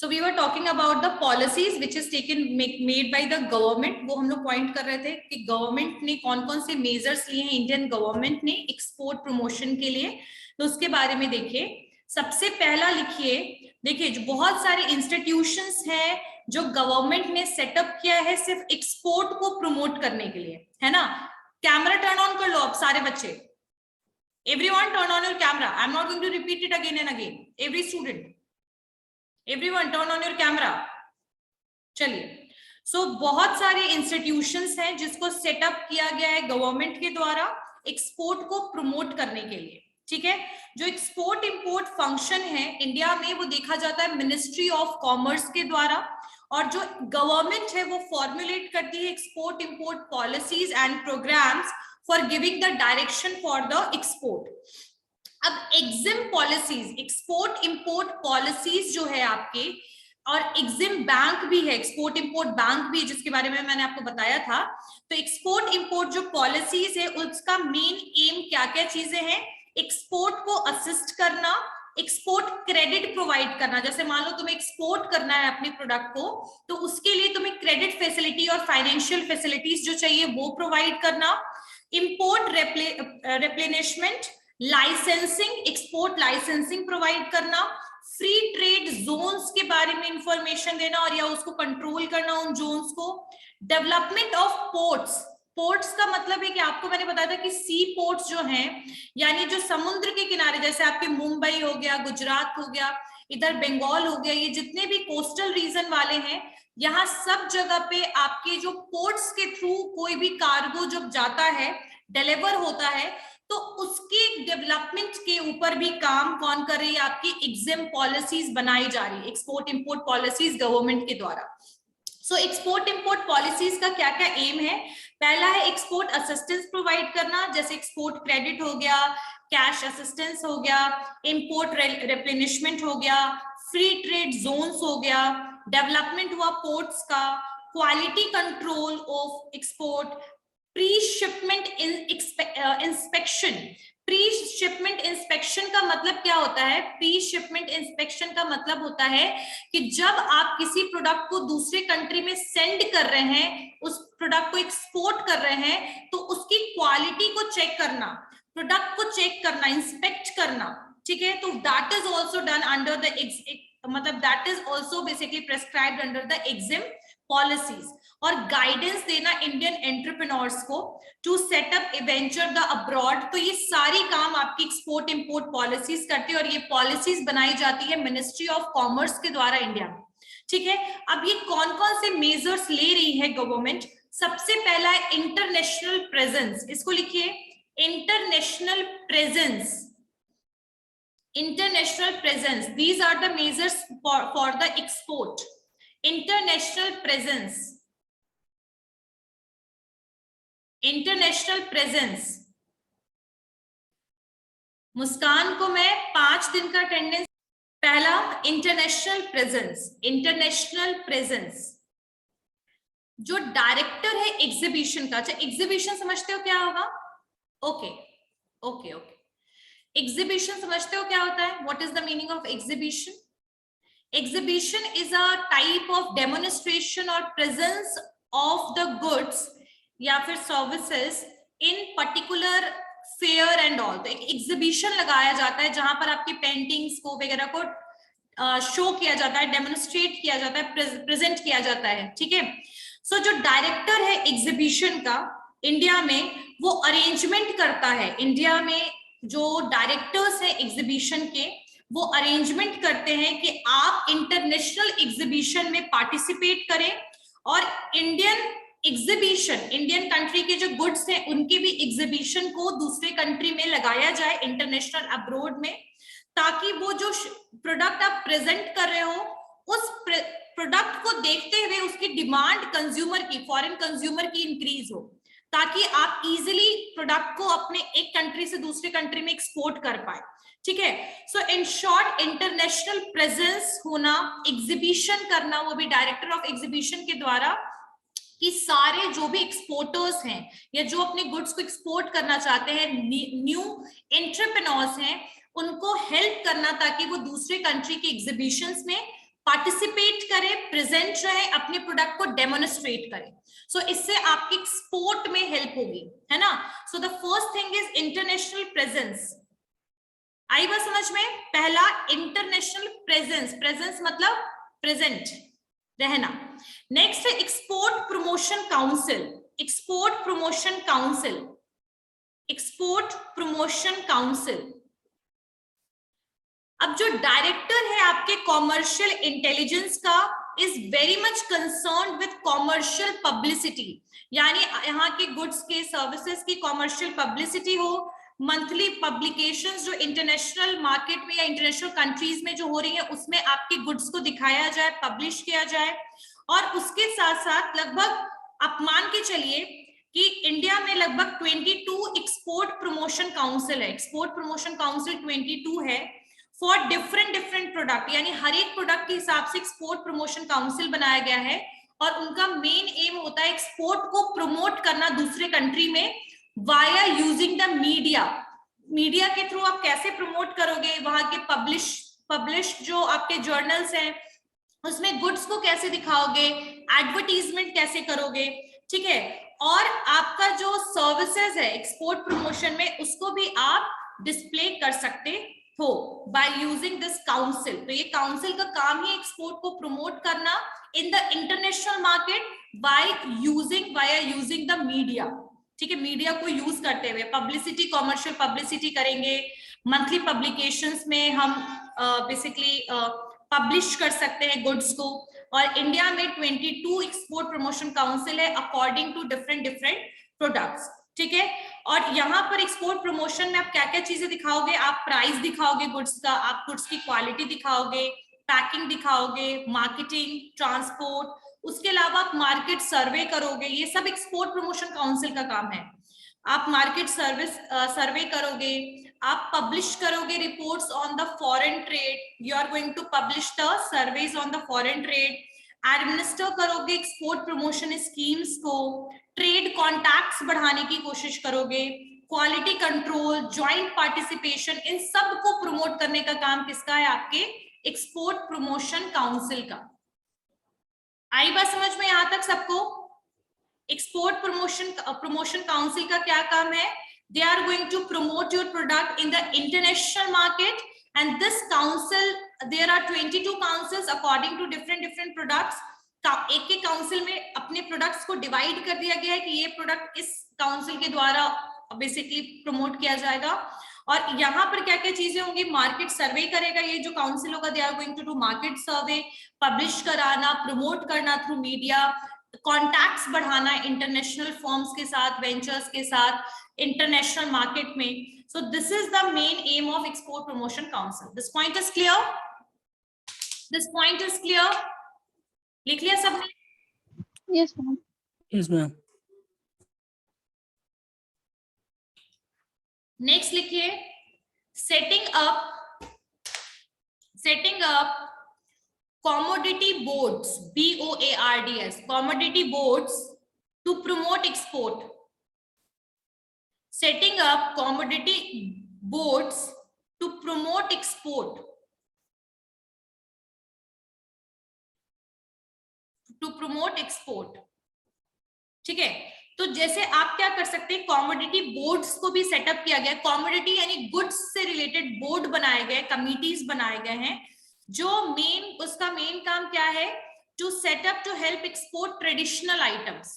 So we were talking about the policies which is made by the government. वो हम लोग point कर रहे थे कि गवर्नमेंट ने कौन कौन से मेजर्स लिए हैं इंडियन गवर्नमेंट ने एक्सपोर्ट प्रमोशन के लिए, तो उसके बारे में देखिए। सबसे पहला लिखिए, देखिए जो बहुत सारे इंस्टीट्यूशंस हैं जो गवर्नमेंट ने सेटअप किया है सिर्फ एक्सपोर्ट को प्रमोट करने के लिए, है ना। कैमरा टर्न ऑन कर लो आप सारे बच्चे, everyone turn on your camera. I'm not going to repeat it again and again. Every student, everyone turn on your camera. चलिए, सो बहुत सारे इंस्टीट्यूशंस हैं जिसको सेटअप किया गया है गवर्नमेंट के द्वारा एक्सपोर्ट को प्रमोट करने के लिए, ठीक है। जो एक्सपोर्ट इंपोर्ट फंक्शन है इंडिया में वो देखा जाता है मिनिस्ट्री ऑफ कॉमर्स के द्वारा, और जो गवर्नमेंट है वो फॉर्मुलेट करती है export import policies and programs for giving the direction for the export. अब EXIM policies, export import policies जो है आपके, और एग्जिम बैंक भी है, एक्सपोर्ट इंपोर्ट बैंक भी है जिसके बारे में मैंने आपको बताया था। तो एक्सपोर्ट इंपोर्ट जो पॉलिसीज है उसका मेन एम क्या क्या चीजें हैं, एक्सपोर्ट को असिस्ट करना, एक्सपोर्ट क्रेडिट प्रोवाइड करना। जैसे मान लो तुम्हें एक्सपोर्ट करना है अपने प्रोडक्ट को, तो उसके लिए तुम्हें क्रेडिट फैसिलिटी और फाइनेंशियल फैसिलिटीज जो चाहिए वो प्रोवाइड करना। Import replenishment, licensing, export licensing provide करना, फ्री ट्रेड जोन्स के बारे में इंफॉर्मेशन देना और या उसको कंट्रोल करना उन जोन्स को। डेवलपमेंट ऑफ पोर्ट्स, पोर्ट्स का मतलब है कि आपको मैंने बताया था कि सी पोर्ट्स जो हैं, यानी जो समुद्र के किनारे, जैसे आपके मुंबई हो गया, गुजरात हो गया, इधर बंगाल हो गया, ये जितने भी कोस्टल रीजन वाले हैं, यहाँ सब जगह पे आपके जो पोर्ट्स के थ्रू कोई भी कार्गो जब जाता है, डिलीवर होता है, तो उसके डेवलपमेंट के ऊपर भी काम कौन कर रही है, आपकी एग्जिम पॉलिसीज बनाई जा रही है, एक्सपोर्ट इंपोर्ट पॉलिसीज गवर्नमेंट के द्वारा। सो एक्सपोर्ट इंपोर्ट पॉलिसीज का क्या क्या एम है, पहला है एक्सपोर्ट असिस्टेंस प्रोवाइड करना, जैसे एक्सपोर्ट क्रेडिट हो गया, कैश असिस्टेंस हो गया, इंपोर्ट रिप्लेनिशमेंट हो गया, फ्री ट्रेड जोन्स हो गया, डेवलपमेंट हुआ पोर्ट्स का, quality control of export, pre shipment inspection. Pre shipment inspection का मतलब क्या होता है, प्री शिपमेंट इंस्पेक्शन का मतलब होता है कि जब आप किसी प्रोडक्ट को दूसरे कंट्री में सेंड कर रहे हैं, उस प्रोडक्ट को एक्सपोर्ट कर रहे हैं, तो उसकी क्वालिटी को चेक करना, प्रोडक्ट को चेक करना, इंस्पेक्ट करना, ठीक है। तो that is also done under the, मतलब that is also basically prescribed under the EXIM policies. और गाइडेंस देना इंडियन एंटरप्रेन्योर्स को to set up a venture the abroad. तो ये सारी काम आपकी एक्सपोर्ट इंपोर्ट पॉलिसीज करती है, और ये पॉलिसीज बनाई जाती है मिनिस्ट्री ऑफ कॉमर्स के द्वारा इंडिया में, ठीक है। अब ये कौन कौन से मेजर्स ले रही है गवर्नमेंट, सबसे पहला है इंटरनेशनल प्रेजेंस, इसको लिखिए international presence, international presence, these are the measures for the export. International presence, international presence। मुस्कान को मैं 5 दिन का अटेंडेंस, पहला इंटरनेशनल प्रेजेंस, इंटरनेशनल प्रेजेंस। जो डायरेक्टर है एग्जीबिशन का, अच्छा एग्जीबिशन समझते हो क्या होगा, ओके ओके ओके, एग्जीबिशन समझते हो क्या होता है, what is the meaning of exhibition. Exhibition is a type of demonstration और प्रेजेंस ऑफ द गुड्स या फिर services in particular fair and all. तो एक एग्जीबिशन लगाया जाता है जहां पर आपकी पेंटिंग्स को वगैरह को शो किया जाता है, डेमोन्स्ट्रेट किया जाता है, प्रेजेंट किया जाता है, ठीक है। सो जो डायरेक्टर है एग्जीबिशन का इंडिया में, वो अरेंजमेंट करता है, इंडिया में जो डायरेक्टर्स हैं एग्जीबिशन के, वो अरेंजमेंट करते हैं कि आप इंटरनेशनल एग्जीबिशन में पार्टिसिपेट करें, और इंडियन एग्जीबिशन, इंडियन कंट्री के जो गुड्स हैं उनके भी एग्जीबिशन को दूसरे कंट्री में लगाया जाए, इंटरनेशनल अब्रोड में, ताकि वो जो प्रोडक्ट आप प्रेजेंट कर रहे हो उस प्रोडक्ट को देखते हुए उसकी डिमांड कंज्यूमर की, फॉरेन कंज्यूमर की इंक्रीज हो, ताकि आप इजीली प्रोडक्ट को अपने एक कंट्री से दूसरे कंट्री में एक्सपोर्ट कर पाए, ठीक है। सो इन शॉर्ट इंटरनेशनल प्रेजेंस होना, एग्जीबिशन करना, वो भी डायरेक्टर ऑफ एग्जीबिशन के द्वारा, कि सारे जो भी एक्सपोर्टर्स हैं या जो अपने गुड्स को एक्सपोर्ट करना चाहते हैं, न्यू एंटरप्रेन्योर्स हैं, उनको हेल्प करना ताकि वो दूसरे कंट्री के एग्जीबिशंस में पार्टिसिपेट करे, प्रेजेंट रहे, अपने प्रोडक्ट को डेमोन्स्ट्रेट करे। सो इससे आपकी एक्सपोर्ट में हेल्प होगी, है ना। So the first thing is international presence. आई बात समझ में? पहला इंटरनेशनल प्रेजेंस, प्रेजेंस मतलब प्रेजेंट रहना। नेक्स्ट है export promotion council. Export promotion council, export promotion council. अब जो डायरेक्टर है आपके कॉमर्शियल इंटेलिजेंस का is very much concern with commercial publicity, यानी यहाँ के गुड्स के सर्विसेज की कॉमर्शियल पब्लिसिटी हो, मंथली पब्लिकेशंस जो इंटरनेशनल मार्केट में या इंटरनेशनल कंट्रीज में जो हो रही है उसमें आपके गुड्स को दिखाया जाए, पब्लिश किया जाए। और उसके साथ साथ लगभग आप मान के चलिए कि इंडिया में लगभग 22 एक्सपोर्ट प्रमोशन काउंसिल है। एक्सपोर्ट प्रमोशन काउंसिल 22 है फॉर डिफरेंट प्रोडक्ट, यानी हर एक प्रोडक्ट के हिसाब से एक्सपोर्ट प्रमोशन काउंसिल बनाया गया है। और उनका मेन एम होता है एक्सपोर्ट को प्रमोट करना दूसरे कंट्री में via using the media. Media के थ्रू आप कैसे प्रमोट करोगे, वहां के पब्लिश जो आपके जर्नल्स हैं उसमें गुड्स को कैसे दिखाओगे, एडवर्टीजमेंट कैसे करोगे, ठीक है। और आपका जो सर्विसेज है एक्सपोर्ट प्रमोशन में उसको भी आप डिस्प्ले कर सकते हो बाय यूजिंग दिस काउंसिल। तो ये काउंसिल का काम ही एक्सपोर्ट को प्रमोट करना in the international market by using the media, ठीक है। मीडिया को यूज करते हुए पब्लिसिटी, कॉमर्शियल पब्लिसिटी करेंगे, मंथली पब्लिकेशंस में हम बेसिकली पब्लिश कर सकते हैं गुड्स को। और इंडिया में 22 एक्सपोर्ट प्रमोशन काउंसिल है अकॉर्डिंग टू डिफरेंट प्रोडक्ट्स, ठीक है। और यहाँ पर एक्सपोर्ट प्रमोशन में आप क्या क्या चीजें दिखाओगे, आप प्राइस दिखाओगे गुड्स का, आप गुड्स की क्वालिटी दिखाओगे, पैकिंग दिखाओगे, मार्केटिंग, ट्रांसपोर्ट, उसके अलावा आप मार्केट सर्वे करोगे। ये सब एक्सपोर्ट प्रमोशन काउंसिल का काम है। आप मार्केट सर्वे करोगे, आप पब्लिश करोगे reports on the foreign trade, you are going to publish the surveys on the foreign trade, administer करोगे एक्सपोर्ट प्रमोशन स्कीम्स को, ट्रेड कॉन्टैक्ट्स बढ़ाने की कोशिश करोगे, क्वालिटी कंट्रोल, ज्वाइंट पार्टिसिपेशन, इन सब को प्रमोट करने का काम किसका है? आपके एक्सपोर्ट प्रमोशन काउंसिल का। आई बात समझ में यहां तक सबको? एक्सपोर्ट प्रमोशन काउंसिल का क्या काम है? They are going to promote your product in the international market, and this council, there are 22 councils according to different products. एक एक काउंसिल में अपने प्रोडक्ट्स को डिवाइड कर दिया गया है कि ये प्रोडक्ट इस काउंसिल के द्वारा बेसिकली प्रमोट किया जाएगा। और यहाँ पर क्या क्या चीजें होंगी? मार्केट सर्वे करेगा ये जो काउंसिल होगा, they are going to do market survey, publish कराना, प्रमोट करना थ्रू मीडिया, कॉन्टैक्ट्स बढ़ाना इंटरनेशनल फर्म्स के साथ, वेंचर्स के साथ, इंटरनेशनल मार्केट में। So this is the main aim of export promotion council. This point is clear? This point is clear? लिख लिया सबने? Yes ma'am. Yes ma'am. Next लिखिए, setting up commodity boards, BOARDS, commodity boards to promote export. Setting up commodity boards to promote export. To promote export. ठीक है, तो जैसे आप क्या कर सकते हैं, कॉमोडिटी बोर्ड्स को भी सेटअप किया गया। कॉमोडिटी यानी गुड्स से रिलेटेड बोर्ड बनाए गए, कमिटीज बनाए गए हैं, जो उसका मेन काम क्या है? To set up to help export traditional items.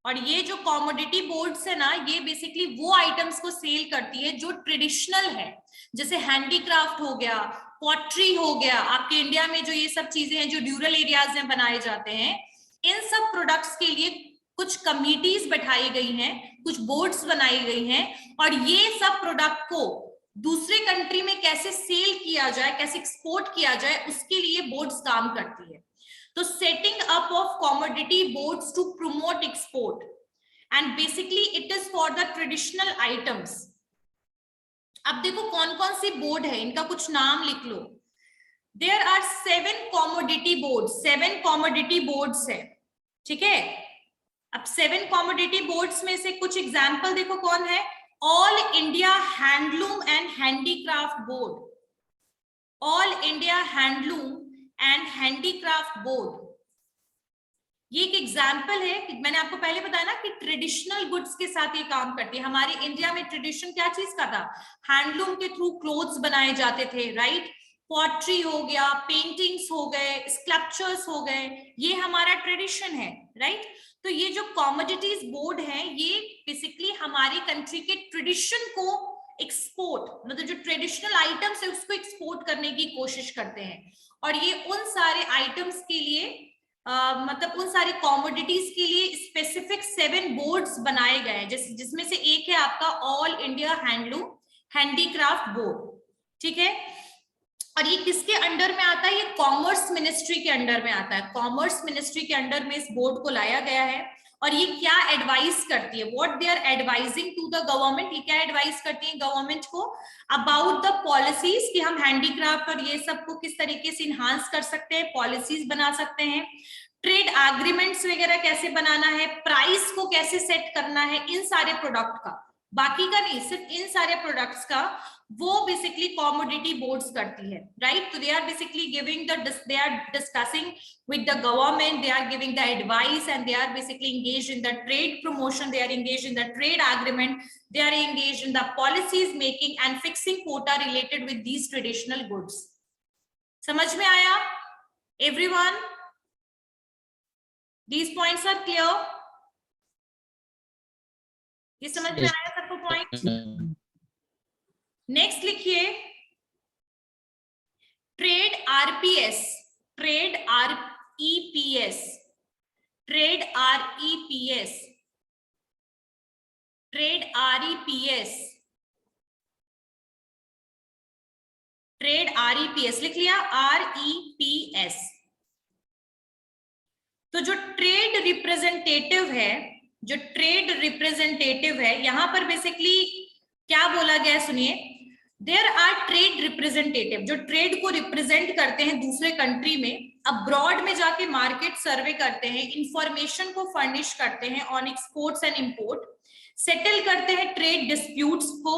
और ये जो कॉमोडिटी बोर्ड्स है ना, ये बेसिकली वो आइटम्स को सेल करती है जो ट्रेडिशनल है, जैसे हैंडीक्राफ्ट हो गया, पॉटरी हो गया। आपके इंडिया में जो ये सब चीजें हैं जो रूरल एरियाज में बनाए जाते हैं, इन सब प्रोडक्ट्स के लिए कुछ कमिटीज बैठाई गई हैं, कुछ बोर्ड्स बनाई गई हैं, और ये सब प्रोडक्ट को दूसरे कंट्री में कैसे सेल किया जाए, कैसे एक्सपोर्ट किया जाए, उसके लिए बोर्ड्स काम करती है। तो setting up of commodity boards to promote export, and basically it is for the traditional items. अब देखो कौन कौन सी बोर्ड है, इनका कुछ नाम लिख लो। There are 7 commodity boards, 7 commodity boards है, ठीक है। अब 7 कॉमोडिटी बोर्ड्स में से कुछ एग्जाम्पल देखो कौन है। All India handloom and handicraft board, all India handloom and handicraft board. ये एक एग्जाम्पल है, मैंने आपको पहले बताया ना कि ट्रेडिशनल गुड्स के साथ ये काम करती है। हमारे इंडिया में ट्रेडिशन क्या चीज का था, हैंडलूम के थ्रू क्लोथ्स बनाए जाते थे, राइट। पॉटरी हो गया, पेंटिंग्स हो गए, स्कल्पचर्स हो गए, ये हमारा ट्रेडिशन है, राइट। तो ये जो कमोडिटीज बोर्ड है ये बेसिकली हमारी कंट्री के ट्रेडिशन को एक्सपोर्ट, मतलब जो ट्रेडिशनल आइटम्स है उसको एक्सपोर्ट करने की कोशिश करते हैं। और ये उन सारे आइटम्स के लिए मतलब उन सारी कॉमोडिटीज के लिए स्पेसिफिक 7 बोर्ड्स बनाए गए हैं, जिसमें से एक है आपका all India handloom handicraft board, ठीक है। और ये किसके अंडर में आता है, ये कॉमर्स मिनिस्ट्री के अंडर में आता है। कॉमर्स मिनिस्ट्री के अंडर में इस बोर्ड को लाया गया है। और ये क्या एडवाइस करती है, what they are advising to the government, ये क्या एडवाइस करती है गवर्नमेंट को अबाउट द पॉलिसीज कि हम हैंडीक्राफ्ट और ये सब को किस तरीके से इनहांस कर सकते हैं, पॉलिसीज बना सकते हैं, ट्रेड एग्रीमेंट्स वगैरह कैसे बनाना है, प्राइस को कैसे सेट करना है इन सारे प्रोडक्ट का, बाकी का नहीं, सिर्फ इन सारे प्रोडक्ट्स का वो बेसिकली कॉमोडिटी बोर्ड्स करती है, राइट। तो they are basically giving the, they are discussing with the government, they are giving the advice, and they are basically engaged in the trade promotion, they are engaged in the trade agreement, they are engaged in the policies making and fixing quota related with these traditional goods. समझ में आया everyone? These points are clear? ये समझ में आया सबको point? Next लिखिए trade RPS, trade REPS, trade REPS, trade REPS, trade REPS लिख लिया, REPS। तो जो ट्रेड रिप्रेजेंटेटिव है, जो ट्रेड रिप्रेजेंटेटिव है, यहां पर बेसिकली क्या बोला गया है सुनिए, देयर आर ट्रेड रिप्रेजेंटेटिव जो ट्रेड को रिप्रेजेंट करते हैं दूसरे कंट्री में, अब्रॉड में जाके मार्केट सर्वे करते हैं, इंफॉर्मेशन को फर्निश करते हैं on exports and import, settle करते हैं ट्रेड डिस्प्यूट्स को,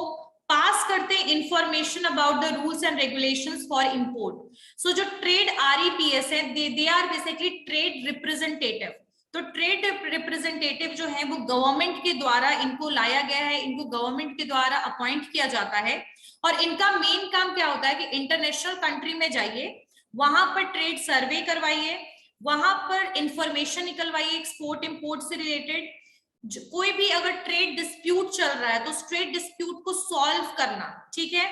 पास करते हैं information about the rules and regulations for import. So जो ट्रेड REPS है, they are basically trade representative. तो ट्रेड रिप्रेजेंटेटिव जो है वो गवर्नमेंट के द्वारा इनको लाया गया है, इनको गवर्नमेंट के द्वारा अपॉइंट किया जाता है। और इनका मेन काम क्या होता है कि इंटरनेशनल कंट्री में जाइए, वहां पर ट्रेड सर्वे करवाइए, वहां पर इंफॉर्मेशन निकलवाइए एक्सपोर्ट इंपोर्ट से रिलेटेड, कोई भी अगर ट्रेड डिस्प्यूट चल रहा है तो उस ट्रेड डिस्प्यूट को सॉल्व करना, ठीक है।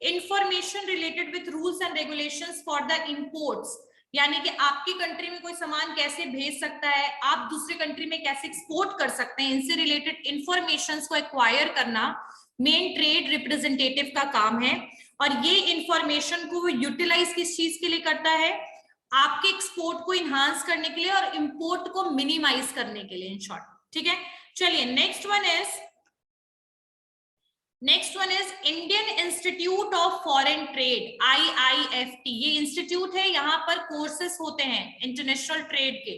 Information related with rules and regulations for the imports, यानी कि आपकी कंट्री में कोई सामान कैसे भेज सकता है, आप दूसरे कंट्री में कैसे एक्सपोर्ट कर सकते हैं, इनसे रिलेटेड इंफॉर्मेशन को एक्वायर करना मेन ट्रेड रिप्रेजेंटेटिव का काम है। और ये इंफॉर्मेशन को वो यूटिलाइज किस चीज के लिए करता है, आपके एक्सपोर्ट को इनहांस करने के लिए और इंपोर्ट को मिनिमाइज करने के लिए, इन शॉर्ट, ठीक है। चलिए next one is Indian Institute of Foreign trade, IIFT। ये इंस्टीट्यूट है, यहां पर कोर्सेस होते हैं इंटरनेशनल ट्रेड के,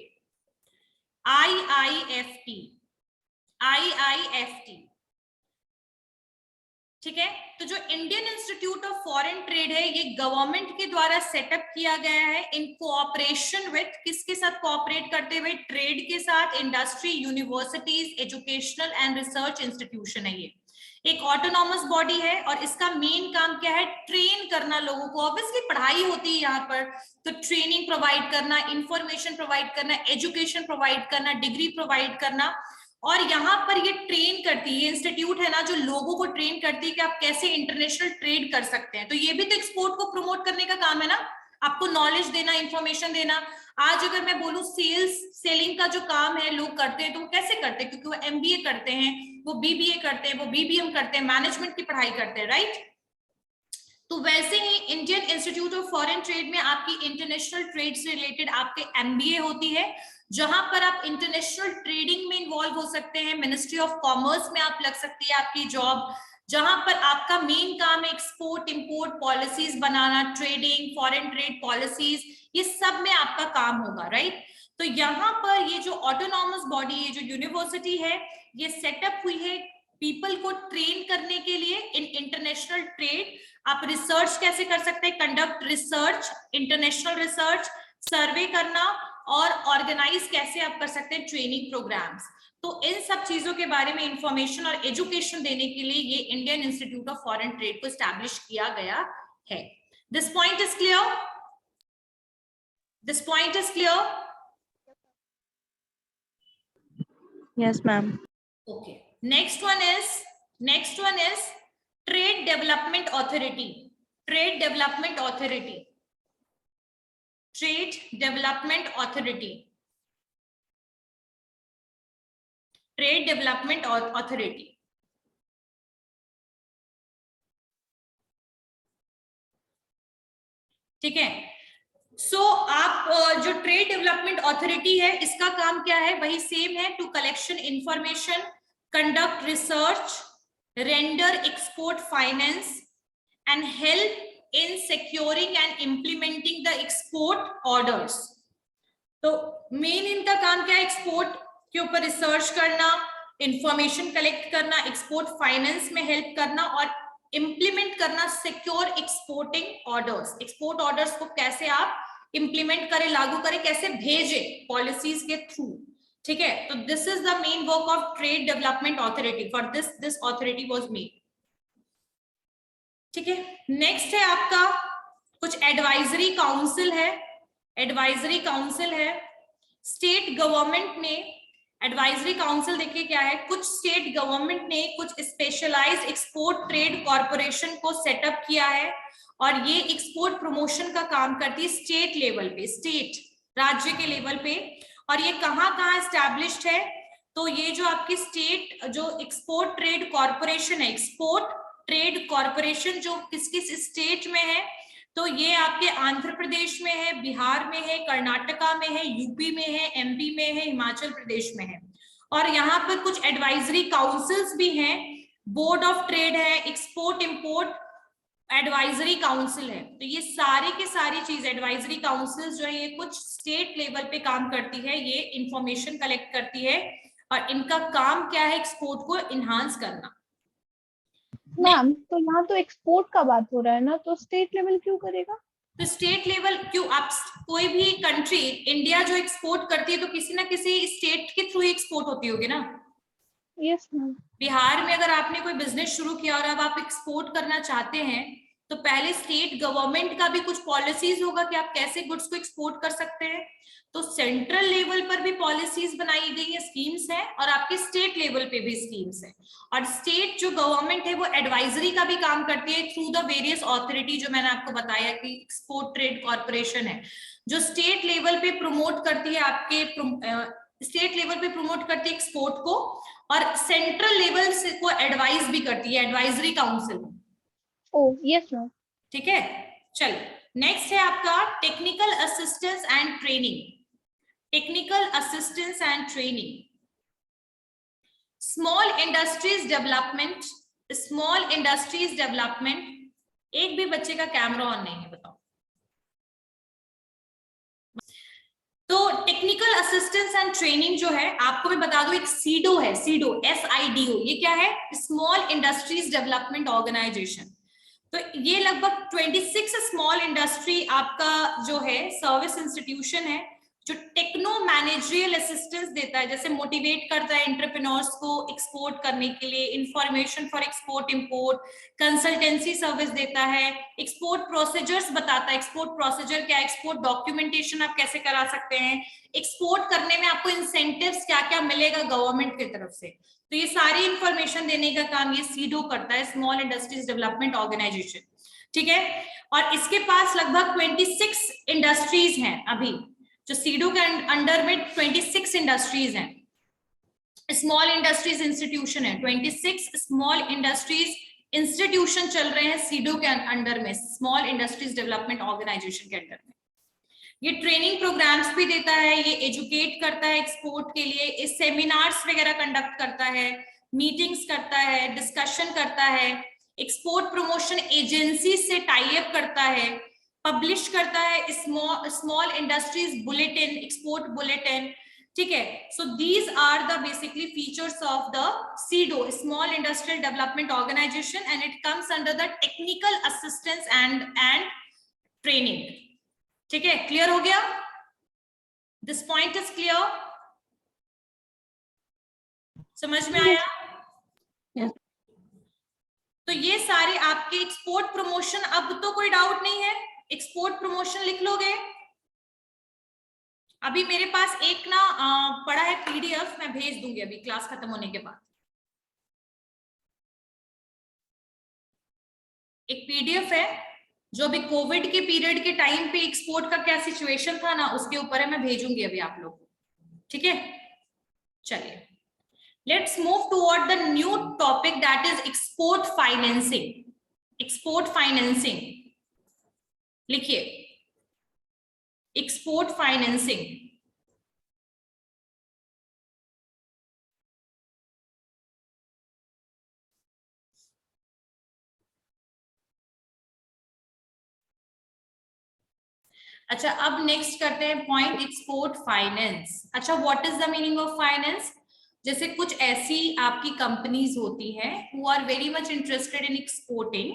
IIFT, ठीक है। तो जो Indian Institute of Foreign trade है, ये गवर्नमेंट के द्वारा सेटअप किया गया है इन कोऑपरेशन विथ, किसके साथ कोऑपरेट करते हुए, ट्रेड के साथ, industry, universities, educational and research institution है। ये एक ऑटोनॉमस बॉडी है और इसका मेन काम क्या है, ट्रेन करना लोगों को। ऑब्वियसली पढ़ाई होती है यहाँ पर, तो ट्रेनिंग प्रोवाइड करना, इंफॉर्मेशन प्रोवाइड करना, एजुकेशन प्रोवाइड करना, डिग्री प्रोवाइड करना। और यहाँ पर ये ट्रेन करती है, ये इंस्टीट्यूट है ना जो लोगों को ट्रेन करती है कि आप कैसे इंटरनेशनल ट्रेड कर सकते हैं। तो ये भी तो एक्सपोर्ट को प्रमोट करने का काम है ना, आपको नॉलेज देना, इंफॉर्मेशन देना। आज अगर मैं बोलूं सेलिंग का जो काम है लोग करते हैं, तो वो कैसे करते हैं, क्योंकि वो MBA करते हैं, वो BBA करते हैं, वो BBM करते हैं, मैनेजमेंट की पढ़ाई करते हैं, राइट। तो वैसे ही Indian Institute of Foreign Trade में आपकी इंटरनेशनल ट्रेड से रिलेटेड आपके MBA होती है, जहां पर आप इंटरनेशनल ट्रेडिंग में इन्वॉल्व हो सकते हैं। मिनिस्ट्री ऑफ कॉमर्स में आप लग सकती है आपकी जॉब, जहां पर आपका मेन काम है एक्सपोर्ट इंपोर्ट पॉलिसीज बनाना, ट्रेडिंग, फॉरेन ट्रेड पॉलिसीज, ये सब में आपका काम होगा, राइट। तो यहाँ पर ये जो ऑटोनॉमस बॉडी है, जो यूनिवर्सिटी है, ये सेटअप हुई है पीपल को ट्रेन करने के लिए इन इंटरनेशनल ट्रेड। आप रिसर्च कैसे कर सकते हैं, कंडक्ट रिसर्च, इंटरनेशनल रिसर्च, सर्वे करना, और ऑर्गेनाइज कैसे आप कर सकते हैं ट्रेनिंग प्रोग्राम्स। तो इन सब चीजों के बारे में इंफॉर्मेशन और एजुकेशन देने के लिए ये Indian Institute of Foreign trade को एस्टैब्लिश किया गया है। This point is clear? This point is clear? Yes, ma'am. Okay. Next one is Trade Development Authority. Trade Development Authority. Trade Development Authority. Trade Development Authority. ठीक है। सो आप जो trade development authority है इसका काम क्या है, वही सेम है, to collection information, conduct research, render export finance and help in securing and implementing the export orders. तो मेन इनका काम क्या है, एक्सपोर्ट के ऊपर रिसर्च करना, इंफॉर्मेशन कलेक्ट करना, एक्सपोर्ट फाइनेंस में हेल्प करना और इंप्लीमेंट करना secure exporting orders. Export orders को कैसे आप इंप्लीमेंट करें, लागू करें, कैसे भेजे पॉलिसीज के थ्रू। ठीक है, तो this is the main work of trade development authority. For this authority was made. ठीक है, नेक्स्ट है आपका कुछ एडवाइजरी काउंसिल है। एडवाइजरी काउंसिल है स्टेट गवर्नमेंट ने। एडवाइजरी काउंसिल देखिए क्या है, कुछ स्टेट गवर्नमेंट ने कुछ स्पेशलाइज्ड एक्सपोर्ट ट्रेड कॉर्पोरेशन को सेटअप किया है और ये एक्सपोर्ट प्रमोशन का काम करती है स्टेट लेवल पे, स्टेट राज्य के लेवल पे। और ये कहाँ कहाँ एस्टैब्लिश्ड है, तो ये जो आपकी स्टेट जो एक्सपोर्ट ट्रेड कॉर्पोरेशन है, एक्सपोर्ट ट्रेड कॉर्पोरेशन जो किस किस स्टेट में है, तो ये आपके आंध्र प्रदेश में है, बिहार में है, कर्नाटका में है, यूपी में है, एमपी में है, हिमाचल प्रदेश में है। और यहाँ पर कुछ एडवाइजरी काउंसिल्स भी हैं, बोर्ड ऑफ ट्रेड है, एक्सपोर्ट इंपोर्ट एडवाइजरी काउंसिल है। तो ये सारी की सारी चीज एडवाइजरी काउंसिल जो है ये कुछ स्टेट लेवल पे काम करती है, ये इंफॉर्मेशन कलेक्ट करती है और इनका काम क्या है, एक्सपोर्ट को इनहांस करना। मैम तो यहाँ तो एक्सपोर्ट का बात हो रहा है ना, तो स्टेट लेवल क्यों करेगा? तो स्टेट लेवल क्यों, आप कोई भी कंट्री, इंडिया जो एक्सपोर्ट करती है तो किसी ना किसी स्टेट के थ्रू एक्सपोर्ट होती होगी ना। Yes ma'am. बिहार में अगर आपने कोई बिजनेस शुरू किया और अब आप एक्सपोर्ट करना चाहते हैं तो पहले स्टेट गवर्नमेंट का भी कुछ पॉलिसीज होगा कि आप कैसे गुड्स को एक्सपोर्ट कर सकते हैं। तो सेंट्रल लेवल पर भी पॉलिसीज बनाई गई है, स्कीम्स हैं, और आपके स्टेट लेवल पे भी स्कीम्स हैं। और स्टेट जो गवर्नमेंट है वो एडवाइजरी का भी काम करती है थ्रू द वेरियस अथॉरिटी, जो मैंने आपको बताया कि एक्सपोर्ट ट्रेड कॉर्पोरेशन है जो स्टेट लेवल पे प्रमोट करती है, आपके स्टेट लेवल पे प्रमोट करती है एक्सपोर्ट को, और सेंट्रल लेवल से को एडवाइस भी करती है advisory council. Oh yes ma'am. ठीक है, चलो नेक्स्ट है आपका technical assistance and training. Technical assistance and training, small industries development, small industries development. एक भी बच्चे का कैमरा ऑन नहीं है, बताओ। तो टेक्निकल असिस्टेंस एंड ट्रेनिंग जो है, आपको मैं बता दूं, एक सीडो है, सीडो SIDO, ये क्या है, स्मॉल इंडस्ट्रीज डेवलपमेंट ऑर्गेनाइजेशन। तो ये लगभग 26 स्मॉल इंडस्ट्री आपका जो है सर्विस इंस्टीट्यूशन है जो टेक्नो मैनेजरियल असिस्टेंस देता है, जैसे मोटिवेट करता है एंटरप्रेन्योर्स को एक्सपोर्ट करने के लिए, information for export import, consultancy service देता है, एक्सपोर्ट प्रोसीजर्स बताता है, एक्सपोर्ट प्रोसीजर क्या है, एक्सपोर्ट डॉक्यूमेंटेशन आप कैसे करा सकते हैं, एक्सपोर्ट करने में आपको इंसेंटिव्स क्या क्या मिलेगा गवर्नमेंट की तरफ से। तो ये सारी इंफॉर्मेशन देने का काम ये सीडो करता है, स्मॉल इंडस्ट्रीज डेवलपमेंट ऑर्गेनाइजेशन। ठीक है, और इसके पास लगभग 26 इंडस्ट्रीज हैं अभी, जो सीडो के अंडर में 26 इंडस्ट्रीज हैं, स्मॉल इंडस्ट्रीज इंस्टीट्यूशन है, 26 स्मॉल इंडस्ट्रीज इंस्टीट्यूशन चल रहे हैं सीडो के अंडर में, स्मॉल इंडस्ट्रीज डेवलपमेंट ऑर्गेनाइजेशन के अंडर में। ये ट्रेनिंग प्रोग्राम्स भी देता है, ये एजुकेट करता है एक्सपोर्ट के लिए, इस सेमिनार्स वगैरह कंडक्ट करता है, मीटिंग्स करता है, डिस्कशन करता है, एक्सपोर्ट प्रमोशन एजेंसी से टाई अप करता है, पब्लिश करता है small industries bulletin, export bulletin, ठीक है। So these are the basically features of the SIDO, small industrial development organisation, and it comes under the technical assistance and training. ठीक है, clear हो गया? This point is clear? समझ में आया? Yes. तो ये सारे आपके एक्सपोर्ट प्रमोशन, अब तो कोई डाउट नहीं है, एक्सपोर्ट प्रमोशन लिख लोगे। अभी मेरे पास एक ना पड़ा है पीडीएफ, मैं भेज दूंगी अभी क्लास खत्म होने के बाद। एक पीडीएफ है जो अभी कोविड के पीरियड के टाइम पे एक्सपोर्ट का क्या सिचुएशन था ना, उसके ऊपर है, मैं भेजूंगी अभी आप लोग को। ठीक है, चलिए let's move toward the new topic that is export financing. Export financing लिखिए, एक्सपोर्ट फाइनेंसिंग। अच्छा, अब नेक्स्ट करते हैं पॉइंट एक्सपोर्ट फाइनेंस। अच्छा, what is the meaning of finance? जैसे कुछ ऐसी आपकी कंपनीज होती हैं who are very much interested in exporting,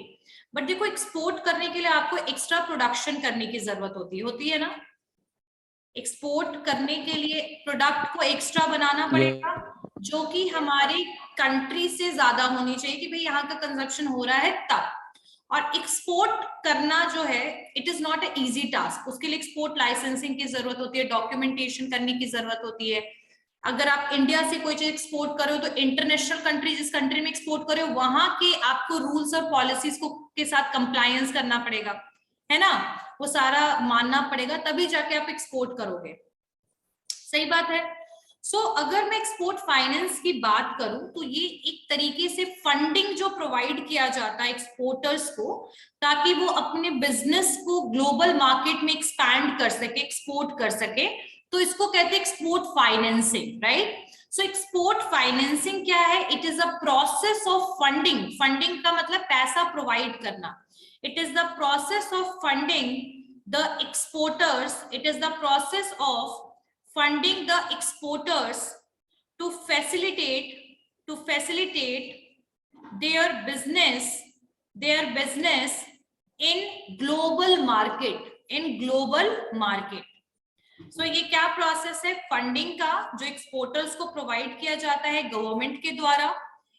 but देखो एक्सपोर्ट करने के लिए आपको एक्स्ट्रा प्रोडक्शन करने की जरूरत होती है ना। एक्सपोर्ट करने के लिए प्रोडक्ट को एक्स्ट्रा बनाना पड़ेगा, जो कि हमारी कंट्री से ज्यादा होनी चाहिए कि भाई यहाँ का कंजप्शन हो रहा है तब। और एक्सपोर्ट करना जो है it is not a easy task, उसके लिए एक्सपोर्ट लाइसेंसिंग की जरूरत होती है, डॉक्यूमेंटेशन करने की जरूरत होती है। अगर आप इंडिया से कोई चीज एक्सपोर्ट करो तो इंटरनेशनल कंट्री, जिस कंट्री में एक्सपोर्ट करो वहां के आपको रूल्स और पॉलिसीज को के साथ कंप्लायंस करना पड़ेगा, है ना, वो सारा मानना पड़ेगा, तभी जाके आप एक्सपोर्ट करोगे। सही बात है। अगर मैं एक्सपोर्ट फाइनेंस की बात करूं तो ये एक तरीके से फंडिंग जो प्रोवाइड किया जाता है एक्सपोर्टर्स को, ताकि वो अपने बिजनेस को ग्लोबल मार्केट में एक्सपैंड कर सके, एक्सपोर्ट कर सके, तो इसको कहते हैं export financing, right. So export financing क्या है? It is a process of funding. Funding का मतलब पैसा प्रोवाइड करना। It is the process of funding the exporters, it is the process of funding the exporters to facilitate their business in global market। So ये क्या process है funding का, जो exporters को प्रोवाइड किया जाता है गवर्नमेंट के द्वारा।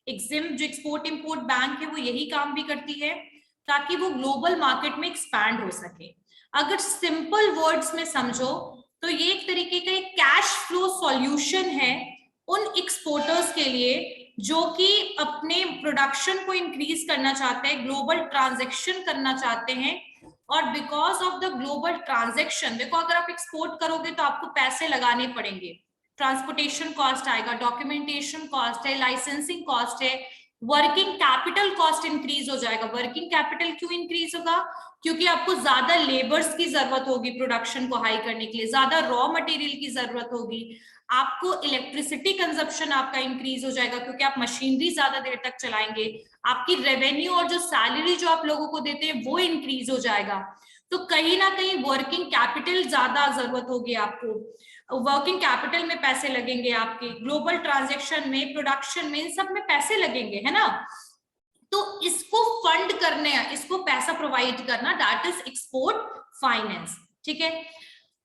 एग्जिम जो एक्सपोर्ट इंपोर्ट बैंक है वो यही काम भी करती है, ताकि वो ग्लोबल मार्केट में एक्सपैंड हो सके। अगर सिंपल वर्ड्स में समझो तो ये एक तरीके का एक कैश फ्लो सॉल्यूशन है उन एक्सपोर्टर्स के लिए जो कि अपने प्रोडक्शन को इंक्रीज करना चाहते हैं, ग्लोबल ट्रांजैक्शन करना चाहते हैं। और because of the global transaction, देखो अगर आप एक्सपोर्ट करोगे तो आपको पैसे लगाने पड़ेंगे, ट्रांसपोर्टेशन कॉस्ट आएगा, डॉक्यूमेंटेशन कॉस्ट है, लाइसेंसिंग कॉस्ट है, वर्किंग कैपिटल कॉस्ट इंक्रीज हो जाएगा। वर्किंग कैपिटल क्यों इंक्रीज होगा? क्योंकि आपको ज्यादा लेबर्स की जरूरत होगी प्रोडक्शन को हाई करने के लिए, ज्यादा रॉ मटेरियल की जरूरत होगी, आपको इलेक्ट्रिसिटी कंजप्शन आपका इंक्रीज हो जाएगा क्योंकि आप मशीनरी ज्यादा देर तक चलाएंगे, आपकी रेवेन्यू और जो सैलरी जो आप लोगों को देते हैं वो इंक्रीज हो जाएगा। तो कहीं ना कहीं वर्किंग कैपिटल ज्यादा जरूरत होगी आपको, वर्किंग कैपिटल में पैसे लगेंगे आपके, ग्लोबल ट्रांजैक्शन में, प्रोडक्शन में, इन सब में पैसे लगेंगे, है ना। तो इसको फंड करने, इसको पैसा प्रोवाइड करना, दैट इज एक्सपोर्ट फाइनेंस। ठीक है।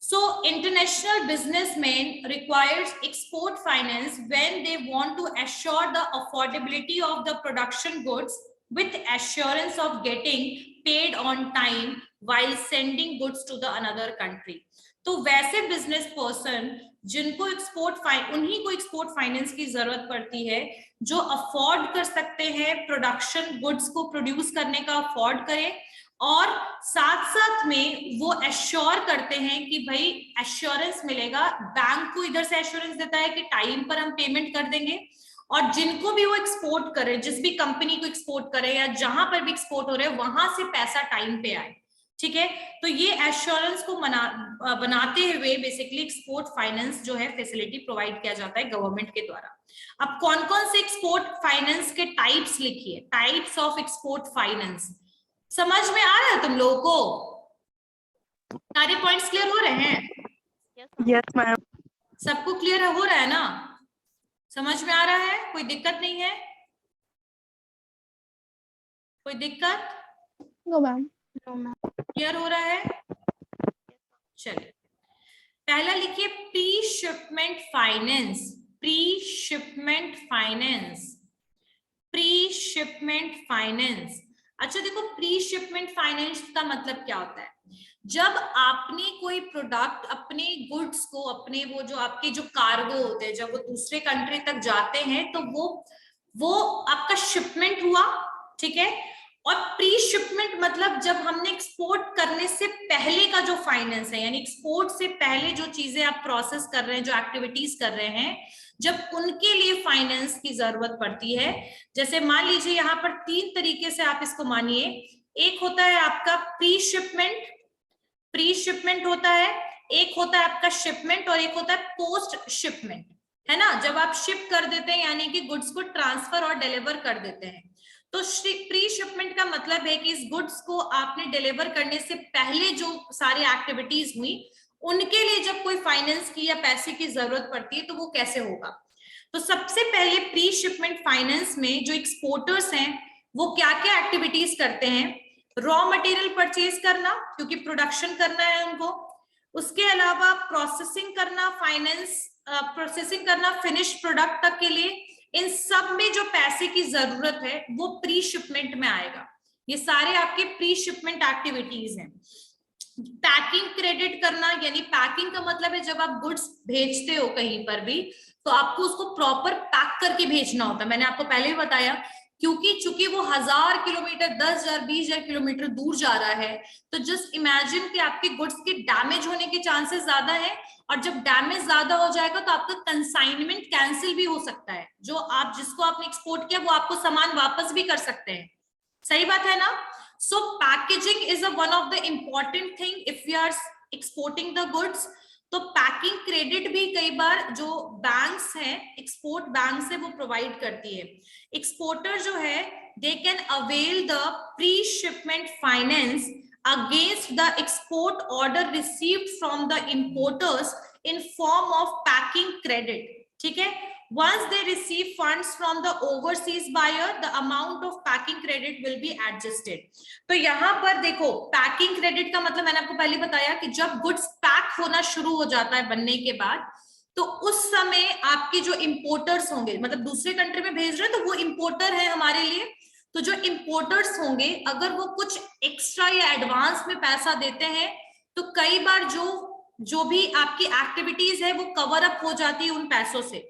So international businessmen requires export finance when they want to assure the affordability of the production goods with assurance of getting paid on time while sending goods to the another country। तो वैसे business person जिनको उन्हीं को export finance की जरूरत पड़ती है, जो अफोर्ड कर सकते हैं प्रोडक्शन गुड्स को प्रोड्यूस करने का, अफोर्ड करें, और साथ साथ में वो एश्योर करते हैं कि भाई एश्योरेंस मिलेगा, बैंक को इधर से एश्योरेंस देता है कि टाइम पर हम पेमेंट कर देंगे, और जिनको भी वो एक्सपोर्ट करे, जिस भी कंपनी को एक्सपोर्ट करे या जहां पर भी एक्सपोर्ट हो रहे हैं वहां से पैसा टाइम पे आए। ठीक है। तो ये एश्योरेंस को बनाते हुए बेसिकली एक्सपोर्ट फाइनेंस जो है फैसिलिटी प्रोवाइड किया जाता है गवर्नमेंट के द्वारा। अब कौन कौन से एक्सपोर्ट फाइनेंस के टाइप्स लिखिए, टाइप्स ऑफ एक्सपोर्ट फाइनेंस। समझ में आ रहा है तुम लोगों को? सारे पॉइंट्स क्लियर हो रहे हैं? Yes ma'am. सबको क्लियर हो रहा है ना? समझ में आ रहा है? कोई दिक्कत नहीं है? कोई दिक्कत? No ma'am. क्लियर हो रहा है? चलिए, पहला लिखिए pre shipment finance. Pre shipment finance, pre shipment finance. अच्छा देखो, प्री शिपमेंट फाइनेंस का मतलब क्या होता है? जब आपने कोई प्रोडक्ट, अपने गुड्स को, अपने वो जो आपके जो कार्गो होते हैं, जब वो दूसरे कंट्री तक जाते हैं तो वो आपका शिपमेंट हुआ, ठीक है। और प्री शिपमेंट मतलब जब हमने एक्सपोर्ट करने से पहले का जो फाइनेंस है, यानी एक्सपोर्ट से पहले जो चीजें आप प्रोसेस कर रहे हैं, जो एक्टिविटीज कर रहे हैं, जब उनके लिए फाइनेंस की जरूरत पड़ती है। जैसे मान लीजिए यहाँ पर 3 तरीके से आप इसको मानिए। एक होता है आपका प्री शिपमेंट, प्री शिपमेंट होता है, एक होता है आपका शिपमेंट, और एक होता है पोस्ट शिपमेंट, है ना। जब आप शिप कर देते हैं यानी कि गुड्स को ट्रांसफर और डिलीवर कर देते हैं। तो प्री शिपमेंट का मतलब है कि इस गुड्स को आपने डिलीवर करने से पहले जो सारी एक्टिविटीज हुई, उनके लिए जब कोई फाइनेंस की या पैसे की जरूरत पड़ती है तो वो कैसे होगा। तो सबसे पहले प्री शिपमेंट फाइनेंस में जो एक्सपोर्टर्स हैं वो क्या क्या एक्टिविटीज करते हैं? रॉ मटेरियल परचेज करना, क्योंकि प्रोडक्शन करना है उनको। उसके अलावा प्रोसेसिंग करना, फाइनेंस प्रोसेसिंग करना फिनिश प्रोडक्ट तक के लिए। इन सब में जो पैसे की जरूरत है वो प्री शिपमेंट में आएगा। ये सारे आपके प्री शिपमेंट एक्टिविटीज हैं। पैकिंग क्रेडिट करना, यानी पैकिंग का मतलब है जब आप गुड्स भेजते हो कहीं पर भी तो आपको उसको प्रॉपर पैक करके भेजना होता है। मैंने आपको पहले ही बताया, क्योंकि चूंकि वो 1000 किलोमीटर, 10,000, 20,000 किलोमीटर दूर जा रहा है, तो जस्ट इमेजिन कि आपके गुड्स के डैमेज होने के चांसेस ज्यादा है। और जब डैमेज ज्यादा हो जाएगा तो आपका कंसाइनमेंट कैंसिल भी हो सकता है। जो आप जिसको आपने एक्सपोर्ट किया वो आपको सामान वापस भी कर सकते हैं। सही बात है ना? So packaging is one of the important thing if we are exporting the goods. तो पैकिंग क्रेडिट भी कई बार जो बैंक्स हैं, एक्सपोर्ट बैंक्स है, वो प्रोवाइड करती है। एक्सपोर्टर जो है they can avail the pre shipment finance against the export order received from the importers in form of packing credit, ठीक है। Once they receive funds from the overseas buyer, the amount of packing credit will be adjusted. तो यहाँ पर देखो, packing credit का मतलब मैंने आपको पहले बताया कि जब गुड्स पैक होना शुरू हो जाता है बनने के बाद, तो उस समय आपके जो इंपोर्टर्स होंगे, मतलब दूसरे कंट्री में भेज रहे हैं तो वो इंपोर्टर है हमारे लिए। तो जो इंपोर्टर्स होंगे अगर वो कुछ एक्स्ट्रा या एडवांस में पैसा देते हैं तो कई बार जो भी आपकी एक्टिविटीज है वो कवर अप हो जाती है उन पैसों से।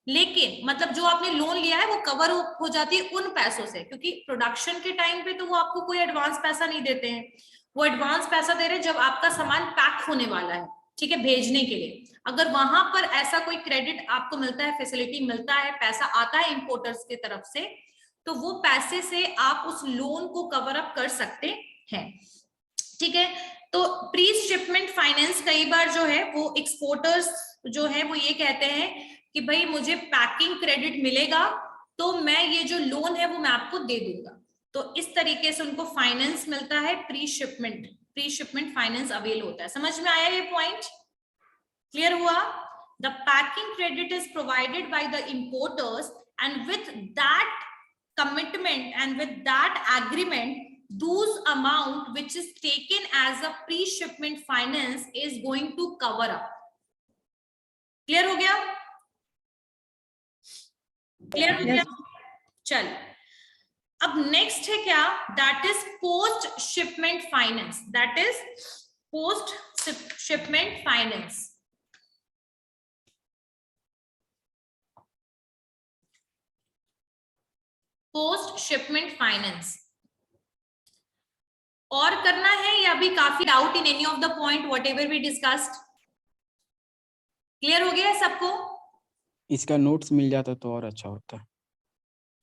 लेकिन मतलब जो आपने लोन लिया है वो कवर हो जाती है उन पैसों से, क्योंकि प्रोडक्शन के टाइम पे तो वो आपको कोई एडवांस पैसा नहीं देते हैं। वो एडवांस पैसा दे रहे हैं जब आपका सामान पैक होने वाला है, ठीक है, भेजने के लिए। अगर वहां पर ऐसा कोई क्रेडिट आपको मिलता है, फैसिलिटी मिलता है, पैसा आता है इंपोर्टर्स की तरफ से, तो वो पैसे से आप उस लोन को कवर अप कर सकते हैं, ठीक है। तो प्री शिपमेंट फाइनेंस कई बार जो है वो एक्सपोर्टर्स जो है वो ये कहते हैं कि भाई मुझे पैकिंग क्रेडिट मिलेगा तो मैं ये जो लोन है वो मैं आपको दे दूंगा। तो इस तरीके से उनको फाइनेंस मिलता है, प्री शिपमेंट फाइनेंस अवेल होता है। समझ में आया ये पॉइंट? क्लियर हुआ? The packing credit is provided by the importers and with that commitment and with that agreement, those amount which is taken as a pre-shipment finance is going to cover up. Clear हो गया? Clear हो गया? चल, अब next है क्या? That is post shipment finance. That is post shipment finance. Post shipment finance और करना है या अभी काफी doubt in any of the point whatever we discussed? Clear हो गया है सबको? इसका नोट्स मिल जाता तो और अच्छा होता।